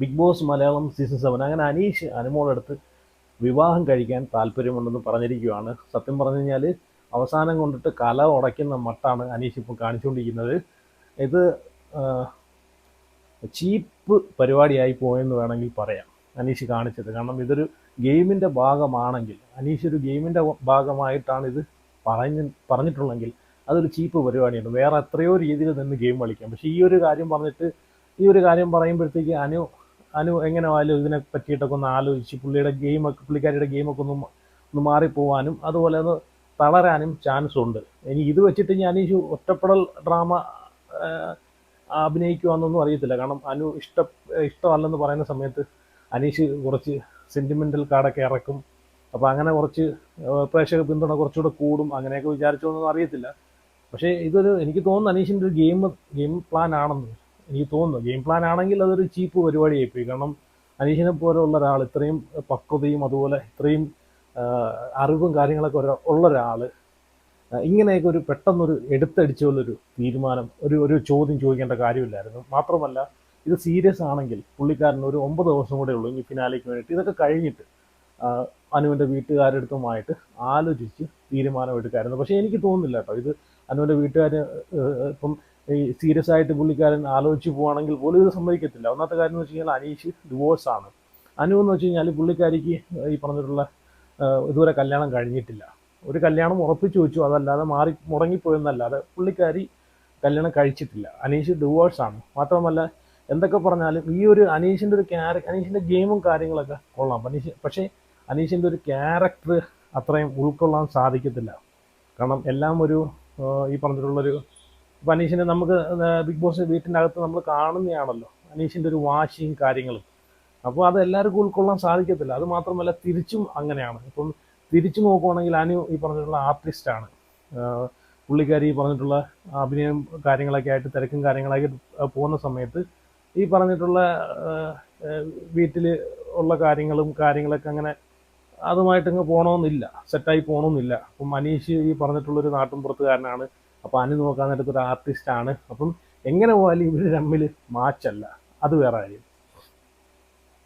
Big boss Malayalam season 7 അങ്ങനെ അനീഷ് അനുമോളടുത്ത് വിവാഹം കഴിക്കാൻ താല്പര്യമുണ്ടെന്ന് പറഞ്ഞിരിക്കുകയാണ്. സത്യം പറഞ്ഞു കഴിഞ്ഞാൽ അവസാനം കൊണ്ടിട്ട് കല ഉടയ്ക്കുന്ന മട്ടാണ് അനീഷ് ഇപ്പോൾ കാണിച്ചുകൊണ്ടിരിക്കുന്നത്. ഇത് ചീപ്പ് പരിപാടിയായി പോയെന്ന് വേണമെങ്കിൽ പറയാം അനീഷ് കാണിച്ചത്. കാരണം ഇതൊരു ഗെയിമിൻ്റെ ഭാഗമാണെങ്കിൽ, അനീഷ് ഒരു ഗെയിമിൻ്റെ ഭാഗമായിട്ടാണ് ഇത് പറഞ്ഞിട്ടുള്ളെങ്കിൽ അതൊരു ചീപ്പ് പരിപാടിയാണ്. വേറെ എത്രയോ രീതിയിൽ നിന്ന് ഗെയിം കളിക്കാം. പക്ഷേ ഈ ഒരു കാര്യം പറയുമ്പോഴത്തേക്ക് അനു അനു എങ്ങനെ ആയാലും ഇതിനെ പറ്റിയിട്ടൊക്കെ ഒന്ന് ആലോചിച്ച് പുള്ളിക്കാരിയുടെ ഗെയിമൊക്കെ ഒന്ന് മാറിപ്പോവാനും അതുപോലെ ഒന്ന് തളരാനും ചാൻസ് ഉണ്ട്. ഇനി ഇത് വെച്ചിട്ട് ഞാൻ അനീഷ് ഒറ്റപ്പെടൽ ഡ്രാമ അഭിനയിക്കുവാന്നൊന്നും അറിയത്തില്ല. കാരണം അനു ഇഷ്ടമല്ലെന്ന് പറയുന്ന സമയത്ത് അനീഷ് കുറച്ച് സെൻറ്റിമെൻ്റൽ കാർഡൊക്കെ ഇറക്കും. അപ്പോൾ അങ്ങനെ കുറച്ച് പ്രേക്ഷക പിന്തുണ കുറച്ചുകൂടെ കൂടും. അങ്ങനെയൊക്കെ വിചാരിച്ചോന്നൊന്നും അറിയത്തില്ല. പക്ഷേ എനിക്ക് തോന്നുന്നു അനീഷിൻ്റെ ഒരു ഗെയിം പ്ലാൻ ആണെന്ന് എനിക്ക് തോന്നുന്നു. ഗെയിം പ്ലാൻ ആണെങ്കിൽ അതൊരു ചീപ്പ് പരിപാടിയായിപ്പോയി. കാരണം അനീഷിനെ പോലെയുള്ള ഒരാൾ, ഇത്രയും പക്വതയും അതുപോലെ ഇത്രയും അറിവും കാര്യങ്ങളൊക്കെ ഉള്ള ഒരാൾ ഇങ്ങനെയൊക്കെ ഒരു പെട്ടെന്നൊരു എടുത്തടിച്ച പോലൊരു തീരുമാനം, ഒരു ചോദ്യം ചോദിക്കേണ്ട കാര്യമില്ലായിരുന്നു. മാത്രമല്ല ഇത് സീരിയസ് ആണെങ്കിൽ പുള്ളിക്കാരൻ ഒരു 9 ദിവസം കൂടെ ഉള്ളൂ ഇനി ഫിനാലേക്ക് വേണ്ടിയിട്ട്. ഇതൊക്കെ കഴിഞ്ഞിട്ട് അനുവിൻ്റെ വീട്ടുകാരെടുത്തുമായിട്ട് ആലോചിച്ച് തീരുമാനം എടുക്കാമായിരുന്നു. പക്ഷേ എനിക്ക് തോന്നുന്നില്ല കേട്ടോ, ഇത് അനുവിൻ്റെ വീട്ടുകാർ ഇപ്പം ഈ സീരിയസ് ആയിട്ട് പുള്ളിക്കാരൻ ആലോചിച്ച് പോവുകയാണെങ്കിൽ പോലും ഇത് സമ്മതിക്കത്തില്ല. ഒന്നാമത്തെ കാര്യം എന്ന് വെച്ച് കഴിഞ്ഞാൽ അനീഷ് ഡിവോഴ്സാണ്. അനു എന്ന് വെച്ച് കഴിഞ്ഞാൽ പുള്ളിക്കാരിക്ക് ഈ പറഞ്ഞിട്ടുള്ള ഇതുവരെ കല്യാണം കഴിഞ്ഞിട്ടില്ല. ഒരു കല്യാണം ഉറപ്പിച്ചു വെച്ചു, അതല്ലാതെ മുടങ്ങിപ്പോയെന്നല്ലാതെ പുള്ളിക്കാരി കല്യാണം കഴിച്ചിട്ടില്ല. അനീഷ് ഡിവോഴ്സാണ്. മാത്രമല്ല എന്തൊക്കെ പറഞ്ഞാലും ഈ ഒരു അനീഷിൻ്റെ ഗെയിമും കാര്യങ്ങളൊക്കെ കൊള്ളാം. പക്ഷേ അനീഷിൻ്റെ ഒരു ക്യാരക്ടർ അത്രയും ഉൾക്കൊള്ളാൻ സാധിക്കത്തില്ല. കാരണം എല്ലാം ഈ പറഞ്ഞിട്ടുള്ളൊരു ഇപ്പം അനീഷിനെ നമുക്ക് ബിഗ് ബോസ് വീട്ടിൻ്റെ അകത്ത് നമ്മൾ കാണുന്നതാണല്ലോ അനീഷിൻ്റെ ഒരു വാശിയും കാര്യങ്ങളും. അപ്പോൾ അത് എല്ലാവർക്കും ഉൾക്കൊള്ളാൻ സാധിക്കത്തില്ല. അത് മാത്രമല്ല തിരിച്ചും അങ്ങനെയാണ്. ഇപ്പം തിരിച്ചു നോക്കുവാണെങ്കിൽ അനു ഈ പറഞ്ഞിട്ടുള്ള ആർട്ടിസ്റ്റാണ്. പുള്ളിക്കാരി ഈ പറഞ്ഞിട്ടുള്ള അഭിനയം കാര്യങ്ങളൊക്കെ ആയിട്ട് തിരക്കും കാര്യങ്ങളായിട്ട് പോകുന്ന സമയത്ത് ഈ പറഞ്ഞിട്ടുള്ള വീട്ടിൽ ഉള്ള കാര്യങ്ങളൊക്കെ അങ്ങനെ അതുമായിട്ടങ്ങ് പോകണമെന്നില്ല, സെറ്റായി പോകണമെന്നില്ല. അപ്പം അനീഷ് ഈ പറഞ്ഞിട്ടുള്ളൊരു നാട്ടിൻപുറത്തുകാരനാണ്. അപ്പോൾ അനു നോക്കാൻ നേരത്ത് ഒരു ആർട്ടിസ്റ്റാണ്. അപ്പം എങ്ങനെ പോയാലും ഇവർ തമ്മിൽ മാച്ചല്ല, അത് വേറെ കാര്യം.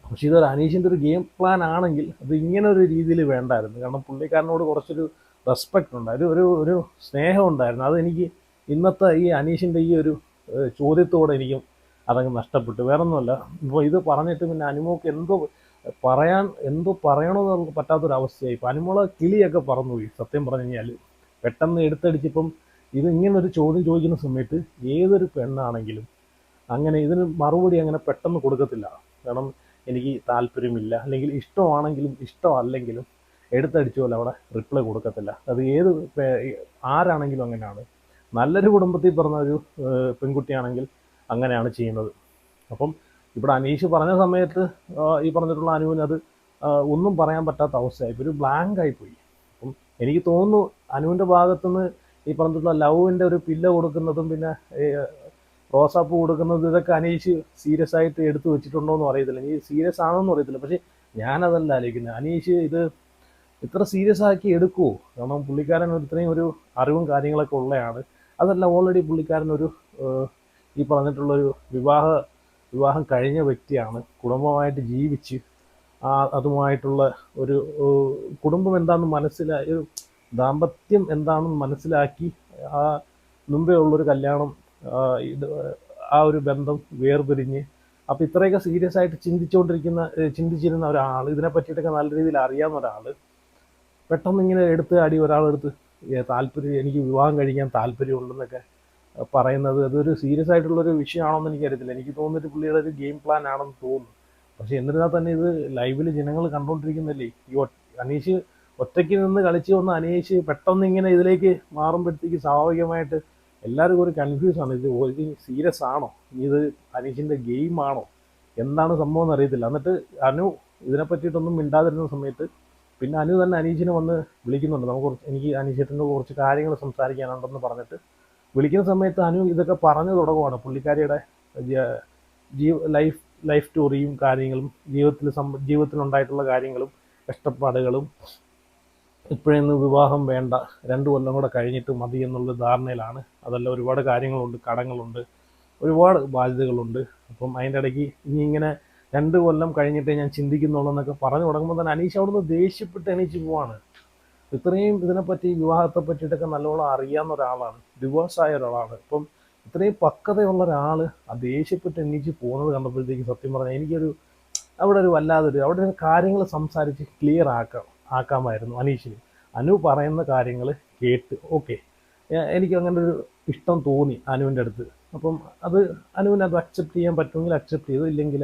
പക്ഷേ ഇതൊരു അനീഷിൻ്റെ ഒരു ഗെയിം പ്ലാൻ ആണെങ്കിൽ അത് ഇങ്ങനെ ഒരു രീതിയിൽ വേണ്ടായിരുന്നു. കാരണം പുള്ളിക്കാരനോട് കുറച്ചൊരു റെസ്പെക്റ്റ് ഉണ്ടായിരുന്നു, ഒരു സ്നേഹം ഉണ്ടായിരുന്നു. അതെനിക്ക് ഇന്നത്തെ ഈ അനീഷിൻ്റെ ഈ ഒരു ചോദ്യത്തോടെ എനിക്കും അതങ്ങ് നഷ്ടപ്പെട്ടു. വേറൊന്നുമല്ല, ഇപ്പോൾ ഇത് പറഞ്ഞിട്ട് പിന്നെ അനുമോക്ക് എന്തോ പറയണമെന്ന് പറ്റാത്തൊരവസ്ഥയായി. ഇപ്പം അനുമോളെ കിളിയൊക്കെ പറന്നുപോയി സത്യം പറഞ്ഞു കഴിഞ്ഞാൽ. പെട്ടെന്ന് എടുത്തടിച്ചിപ്പം ഇത് ഇങ്ങനൊരു ചോദ്യം ചോദിക്കുന്ന സമയത്ത് ഏതൊരു പെണ്ണാണെങ്കിലും അങ്ങനെ ഇതിന് മറുപടി അങ്ങനെ പെട്ടെന്ന് കൊടുക്കത്തില്ല. കാരണം എനിക്ക് താല്പര്യമില്ല, അല്ലെങ്കിൽ ഇഷ്ടമാണെങ്കിലും ഇഷ്ടമല്ലെങ്കിലും എടുത്തടിച്ച പോലെ അവിടെ റിപ്ലൈ കൊടുക്കത്തില്ല. അത് ആരാണെങ്കിലും അങ്ങനെയാണ്. നല്ലൊരു കുടുംബത്തിൽ പറഞ്ഞ ഒരു പെൺകുട്ടിയാണെങ്കിൽ അങ്ങനെയാണ് ചെയ്യുന്നത്. അപ്പം ഇവിടെ അനീഷ് പറഞ്ഞ സമയത്ത് ഈ പറഞ്ഞിട്ടുള്ള അനുവിന് അത് ഒന്നും പറയാൻ പറ്റാത്ത അവസ്ഥയായി, ഒരു ബ്ലാങ്ക് ആയിപ്പോയി. അപ്പം എനിക്ക് തോന്നുന്നു അനുവിൻ്റെ ഭാഗത്തുനിന്ന് ഈ പറഞ്ഞിട്ടുള്ള ലവിൻ്റെ ഒരു പില്ല കൊടുക്കുന്നതും പിന്നെ റോസാപ്പൂ കൊടുക്കുന്നതും ഇതൊക്കെ അനീഷ് സീരിയസ് ആയിട്ട് എടുത്തു വെച്ചിട്ടുണ്ടോ എന്നും അറിയത്തില്ല, ഇനി സീരിയസ് ആണെന്നും അറിയത്തില്ല. പക്ഷേ ഞാനതല്ല ആലോചിക്കുന്നത്, അനീഷ് ഇത് ഇത്ര സീരിയസ് ആക്കി എടുക്കുമോ? കാരണം പുള്ളിക്കാരൻ ഇത്രയും ഒരു അറിവും കാര്യങ്ങളൊക്കെ ഉള്ളതാണ്. അതല്ല, ഓൾറെഡി പുള്ളിക്കാരൻ ഈ പറഞ്ഞിട്ടുള്ളൊരു വിവാഹം കഴിഞ്ഞ വ്യക്തിയാണ്. കുടുംബമായിട്ട് ജീവിച്ച് അതുമായിട്ടുള്ള ഒരു കുടുംബം എന്താണെന്ന് ഒരു ദാമ്പത്യം എന്താണെന്ന് മനസ്സിലാക്കി മുമ്പേ ഉള്ളൊരു കല്യാണം, ഒരു ബന്ധം വേർപിരിഞ്ഞ്, അപ്പോൾ ഇത്രയൊക്കെ സീരിയസ് ആയിട്ട് ചിന്തിച്ചിരുന്ന ഒരാൾ, ഇതിനെ പറ്റിയിട്ടൊക്കെ നല്ല രീതിയിൽ അറിയാവുന്ന ഒരാൾ പെട്ടെന്ന് ഇങ്ങനെ ഒരാളെടുത്ത് എനിക്ക് വിവാഹം കഴിക്കാൻ താല്പര്യമുണ്ടെന്നൊക്കെ പറയുന്നത് അതൊരു സീരിയസ് ആയിട്ടുള്ളൊരു വിഷയമാണെന്ന് എനിക്കറിയത്തില്ല. എനിക്ക് തോന്നുന്നൊരു പുള്ളിയുടെ ഒരു ഗെയിം പ്ലാൻ ആണെന്ന് തോന്നുന്നു. പക്ഷേ എന്നിരുന്നാൽ തന്നെ ഇത് ലൈവിൽ ജനങ്ങൾ കണ്ടുകൊണ്ടിരിക്കുന്നില്ലേ. ഈ അനീഷ് ഒറ്റയ്ക്ക് നിന്ന് കളിച്ച് വന്ന അനീഷ് പെട്ടെന്ന് ഇങ്ങനെ ഇതിലേക്ക് മാറുമ്പോഴത്തേക്ക് സ്വാഭാവികമായിട്ട് എല്ലാവർക്കും ഒരു കൺഫ്യൂസാണ്. ഇത് സീരിയസ് ആണോ, ഇത് അനീഷിൻ്റെ ഗെയിം ആണോ, എന്താണ് സംഭവം എന്ന് അറിയത്തില്ല. എന്നിട്ട് അനു ഇതിനെ പറ്റിയിട്ടൊന്നും മിണ്ടാതിരുന്ന സമയത്ത് പിന്നെ അനു തന്നെ അനീഷിനെ വന്ന് വിളിക്കുന്നുണ്ട്. എനിക്ക് അനീഷേട്ടൻ്റെ കുറച്ച് കാര്യങ്ങൾ സംസാരിക്കാനുണ്ടെന്ന് പറഞ്ഞിട്ട് വിളിക്കുന്ന സമയത്ത് അനു ഇതൊക്കെ പറഞ്ഞു തുടങ്ങുവാണ്. പുള്ളിക്കാരിയുടെ ലൈഫ് സ്റ്റോറിയും കാര്യങ്ങളും ജീവിതത്തിലുണ്ടായിട്ടുള്ള കാര്യങ്ങളും കഷ്ടപ്പാടുകളും, ഇപ്പോഴൊന്നും വിവാഹം വേണ്ട, 2 കൊല്ലം കൂടെ കഴിഞ്ഞിട്ട് മതി എന്നുള്ള ധാരണയിലാണ്. അതല്ല, ഒരുപാട് കാര്യങ്ങളുണ്ട്, കടങ്ങളുണ്ട്, ഒരുപാട് ബാധ്യതകളുണ്ട്. അപ്പം അതിൻ്റെ ഇടയ്ക്ക് ഇനി ഇങ്ങനെ 2 കൊല്ലം കഴിഞ്ഞിട്ടേ ഞാൻ ചിന്തിക്കുന്നുള്ളൂ എന്നൊക്കെ പറഞ്ഞു തുടങ്ങുമ്പോൾ തന്നെ അനീഷ് അവിടുന്ന് ദേഷ്യപ്പെട്ട് എണീച്ച് പോവാണ്. ഇത്രയും ഇതിനെപ്പറ്റി വിവാഹത്തെ പറ്റിയിട്ടൊക്കെ നല്ലോണം അറിയാവുന്ന ഒരാളാണ്, ഡിവോഴ്സായ ഒരാളാണ്. ഇപ്പം ഇത്രയും പക്വതയുള്ള ഒരാൾ ആ ദേഷ്യപ്പെട്ട് എണീച്ച് പോകുന്നത് കണ്ടപ്പോഴത്തേക്ക് സത്യം പറഞ്ഞാൽ എനിക്കൊരു അവിടെ ഒരു വല്ലാതൊരു അവിടെ ഒരു കാര്യങ്ങൾ സംസാരിച്ച് ക്ലിയർ ആക്കാമായിരുന്നു അനീഷിന്. അനു പറയുന്ന കാര്യങ്ങൾ കേട്ട് ഓക്കെ, എനിക്ക് അങ്ങനെ ഒരു ഇഷ്ടം തോന്നി അനുവിൻ്റെ അടുത്ത്. അപ്പം അത് അനുവിന് അത് അക്സെപ്റ്റ് ചെയ്യാൻ പറ്റുമെങ്കിൽ അക്സെപ്റ്റ് ചെയ്തു, ഇല്ലെങ്കിൽ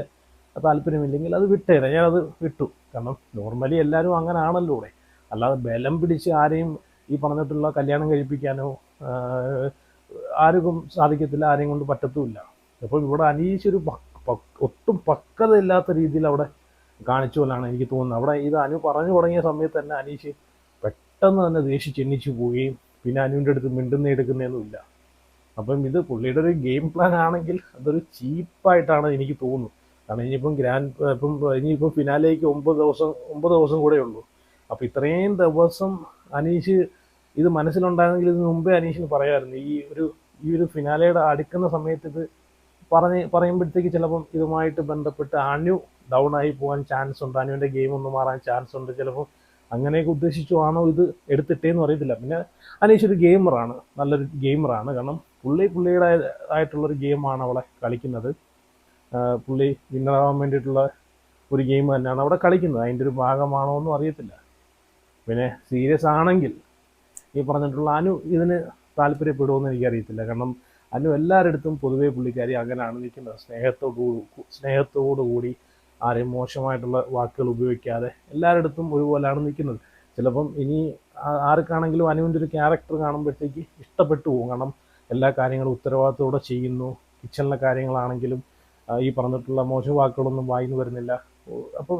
താല്പര്യമില്ലെങ്കിൽ അത് വിട്ടേരാം, ഞാനത് വിട്ടു. കാരണം നോർമലി എല്ലാവരും അങ്ങനെ ആണല്ലോ ഇവിടെ. അല്ലാതെ ബലം പിടിച്ച് ആരെയും ഈ പറഞ്ഞിട്ടുള്ള കല്യാണം കഴിപ്പിക്കാനോ ആർക്കും സാധിക്കത്തില്ല, ആരെയും കൊണ്ട് പറ്റത്തുമില്ല. അപ്പോൾ ഇവിടെ അനീഷ് ഒരു ഒട്ടും പക്വതയില്ലാത്ത രീതിയിൽ അവിടെ കാണിച്ചു പോലാണ് എനിക്ക് തോന്നുന്നത്. അവിടെ ഇത് അനു പറഞ്ഞു തുടങ്ങിയ സമയത്ത് തന്നെ അനീഷ് പെട്ടെന്ന് തന്നെ ദേഷ്യം എണ്ണിച്ചു പോവുകയും പിന്നെ അനുവിൻ്റെ അടുത്ത് മിണ്ടുന്ന എടുക്കുന്നതൊന്നുമില്ല. അപ്പം ഇത് പുള്ളിയുടെ ഒരു ഗെയിം പ്ലാൻ ആണെങ്കിൽ അതൊരു ചീപ്പായിട്ടാണ് എനിക്ക് തോന്നുന്നത്. കാരണം ഇനിയിപ്പം ഫിനാലേക്ക് 9 ദിവസം കൂടെ ഉള്ളൂ. അപ്പം ഇത്രയും ദിവസം അനീഷ് ഇത് മനസ്സിലുണ്ടായിരുന്നെങ്കിൽ ഇതിന് മുമ്പേ അനീഷിന് പറയാമായിരുന്നു. ഈ ഒരു ഫിനാലയുടെ അടുക്കുന്ന സമയത്ത് ഇത് പറയുമ്പോഴത്തേക്ക് ചിലപ്പം ഇതുമായിട്ട് ബന്ധപ്പെട്ട് അനു ഡൗൺ ആയി പോകാൻ ചാൻസ് ഉണ്ട്, അനുവിൻ്റെ ഗെയിം ഒന്ന് മാറാൻ ചാൻസ് ഉണ്ട്. ചിലപ്പോൾ അങ്ങനെയൊക്കെ ഉദ്ദേശിച്ചു ആണോ ഇത് എടുത്തിട്ടേന്ന് അറിയത്തില്ല. പിന്നെ അനീഷ് ഒരു ഗെയിമറാണ്, നല്ലൊരു ഗെയിമറാണ്. കാരണം പുള്ളിയുടെ ആയിട്ടുള്ളൊരു ഗെയിമാണ് അവളെ കളിക്കുന്നത്. പുള്ളി വിന്നറാവാൻ വേണ്ടിയിട്ടുള്ള ഒരു ഗെയിം തന്നെയാണ് അവിടെ കളിക്കുന്നത്. അതിൻ്റെ ഒരു ഭാഗമാണോ എന്നും അറിയത്തില്ല. പിന്നെ സീരിയസ് ആണെങ്കിൽ ഈ പറഞ്ഞിട്ടുള്ള അനു ഇതിന് താല്പര്യപ്പെടുമെന്ന് എനിക്കറിയത്തില്ല. കാരണം അനു എല്ലാവരുടെ അടുത്തും പൊതുവേ പുള്ളിക്കാരി അങ്ങനെയാണ് നിൽക്കുന്നത്. സ്നേഹത്തോടു കൂടി ആരെയും മോശമായിട്ടുള്ള വാക്കുകൾ ഉപയോഗിക്കാതെ എല്ലാവരുടെ അടുത്തും ഒരുപോലെയാണ് നിൽക്കുന്നത്. ചിലപ്പം ഇനി ആർക്കാണെങ്കിലും അനുവിൻ്റെ ഒരു ക്യാരക്ടർ കാണുമ്പോഴത്തേക്ക് ഇഷ്ടപ്പെട്ടു പോകും. കാരണം എല്ലാ കാര്യങ്ങളും ഉത്തരവാദിത്തോടെ ചെയ്യുന്നു. കിച്ചണിലെ കാര്യങ്ങളാണെങ്കിലും ഈ പറഞ്ഞിട്ടുള്ള മോശം വാക്കുകളൊന്നും വായിന്ന് വരുന്നില്ല. അപ്പോൾ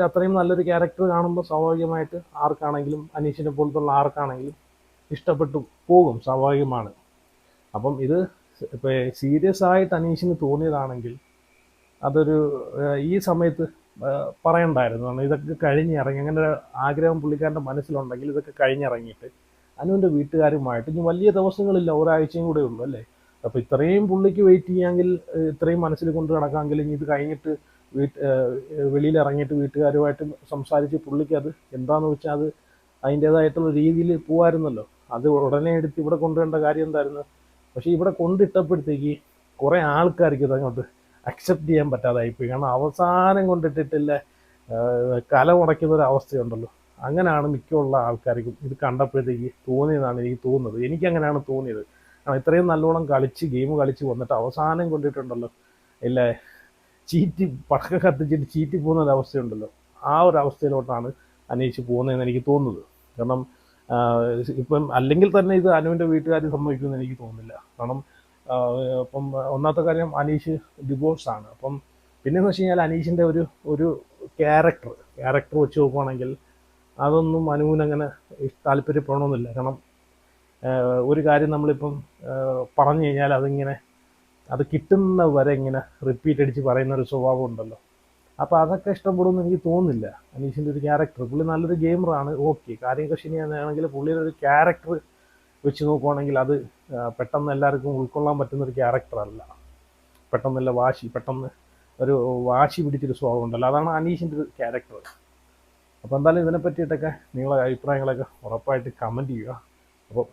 അത്രയും നല്ലൊരു ക്യാരക്ടർ കാണുമ്പോൾ സ്വാഭാവികമായിട്ട് ആർക്കാണെങ്കിലും അനീഷിനെ പോലത്തുള്ള ആർക്കാണെങ്കിലും ഇഷ്ടപ്പെട്ടു പോകും, സ്വാഭാവികമാണ്. അപ്പം ഇത് ഇപ്പോൾ സീരിയസ് ആയിട്ട് അനീഷിന് തോന്നിയതാണെങ്കിൽ അതൊരു ഈ സമയത്ത് പറയണ്ടായിരുന്നു. കാരണം ഇതൊക്കെ കഴിഞ്ഞിറങ്ങി, അങ്ങനെ ഒരു ആഗ്രഹം പുള്ളിക്കാരൻ്റെ മനസ്സിലുണ്ടെങ്കിൽ ഇതൊക്കെ കഴിഞ്ഞിറങ്ങിയിട്ട് അനുവിൻ്റെ വീട്ടുകാരുമായിട്ട് ഇനി വലിയ ദിവസങ്ങളില്ല, ഒരാഴ്ചയും കൂടെ ഉള്ളൂ അല്ലേ. അപ്പോൾ ഇത്രയും പുള്ളിക്ക് വെയിറ്റ് ചെയ്യാമെങ്കിൽ, ഇത്രയും മനസ്സിൽ കൊണ്ട് നടക്കാമെങ്കിൽ ഇനി ഇത് കഴിഞ്ഞിട്ട് വെളിയിൽ ഇറങ്ങിയിട്ട് വീട്ടുകാരുമായിട്ട് സംസാരിച്ച് പുള്ളിക്ക് അത് എന്താണെന്ന് വെച്ചാൽ അത് അതിൻ്റേതായിട്ടുള്ള രീതിയിൽ പോകാമായിരുന്നല്ലോ. അത് ഉടനെ എടുത്ത് ഇവിടെ കൊണ്ടുവരേണ്ട കാര്യം എന്തായിരുന്നു. പക്ഷേ ഇവിടെ കൊണ്ടിട്ടപ്പോഴത്തേക്ക് കുറേ ആൾക്കാർക്ക് ഇതങ്ങോട്ട് അക്സെപ്റ്റ് ചെയ്യാൻ പറ്റാതായിപ്പോയി. കാരണം അവസാനം കൊണ്ടിട്ടിട്ടില്ല കല മുടക്കുന്ന ഒരു അവസ്ഥയുണ്ടല്ലോ. അങ്ങനെയാണ് മിക്കുള്ള ആൾക്കാർക്കും ഇത് കണ്ടപ്പോഴത്തേക്ക് തോന്നിയതാണ് എനിക്ക് തോന്നുന്നത്. എനിക്കങ്ങനെയാണ് തോന്നിയത്. കാരണം ഇത്രയും നല്ലോണം ഗെയിം കളിച്ച് വന്നിട്ട് അവസാനം കൊണ്ടിട്ടുണ്ടല്ലോ ഇല്ല പടക്കം കത്തിച്ചിട്ട് ചീറ്റി പോകുന്ന ഒരവസ്ഥയുണ്ടല്ലോ, ആ ഒരു അവസ്ഥയിലോട്ടാണ് അനീഷ് പോകുന്നതെന്ന് എനിക്ക് തോന്നുന്നത്. കാരണം ഇപ്പം അല്ലെങ്കിൽ തന്നെ ഇത് അനുവിൻ്റെ വീട്ടുകാർ സമ്മതിക്കുമെന്ന് എനിക്ക് തോന്നുന്നില്ല. കാരണം ഇപ്പം ഒന്നാമത്തെ കാര്യം അനീഷ് ഡിവോഴ്സാണ്. അപ്പം പിന്നെയെന്ന് വെച്ച് കഴിഞ്ഞാൽ അനീഷിൻ്റെ ഒരു ക്യാരക്ടർ വെച്ച് നോക്കുവാണെങ്കിൽ അതൊന്നും അനുവിനങ്ങനെ താല്പര്യപ്പെടണമെന്നില്ല. കാരണം ഒരു കാര്യം നമ്മളിപ്പം പറഞ്ഞു കഴിഞ്ഞാൽ അത് കിട്ടുന്ന വരെ ഇങ്ങനെ റിപ്പീറ്റ് അടിച്ച് പറയുന്ന ഒരു സ്വഭാവം ഉണ്ടല്ലോ. അപ്പോൾ അതൊക്കെ ഇഷ്ടപ്പെടുമെന്ന് എനിക്ക് തോന്നുന്നില്ല. അനീഷിൻ്റെ ഒരു ക്യാരക്ടർ, പുള്ളി നല്ലൊരു ഗെയിമറാണ്, ഓക്കെ, കാര്യമൊക്കെ ശരിയാണെങ്കിൽ പുള്ളിയുടെ ഒരു ക്യാരക്ടർ വെച്ച് നോക്കുവാണെങ്കിൽ അത് പെട്ടെന്ന് എല്ലാവർക്കും ഉൾക്കൊള്ളാൻ പറ്റുന്നൊരു ക്യാരക്ടറല്ല. പെട്ടെന്ന് ഒരു വാശി പിടിച്ചൊരു സ്വഭാവം ഉണ്ടല്ലോ, അതാണ് അനീഷിൻ്റെ ഒരു ക്യാരക്ടർ. അപ്പോൾ എന്തായാലും ഇതിനെ പറ്റിയിട്ടൊക്കെ നിങ്ങളുടെ അഭിപ്രായങ്ങളൊക്കെ ഉറപ്പായിട്ട് കമൻറ്റ് ചെയ്യുക. അപ്പോൾ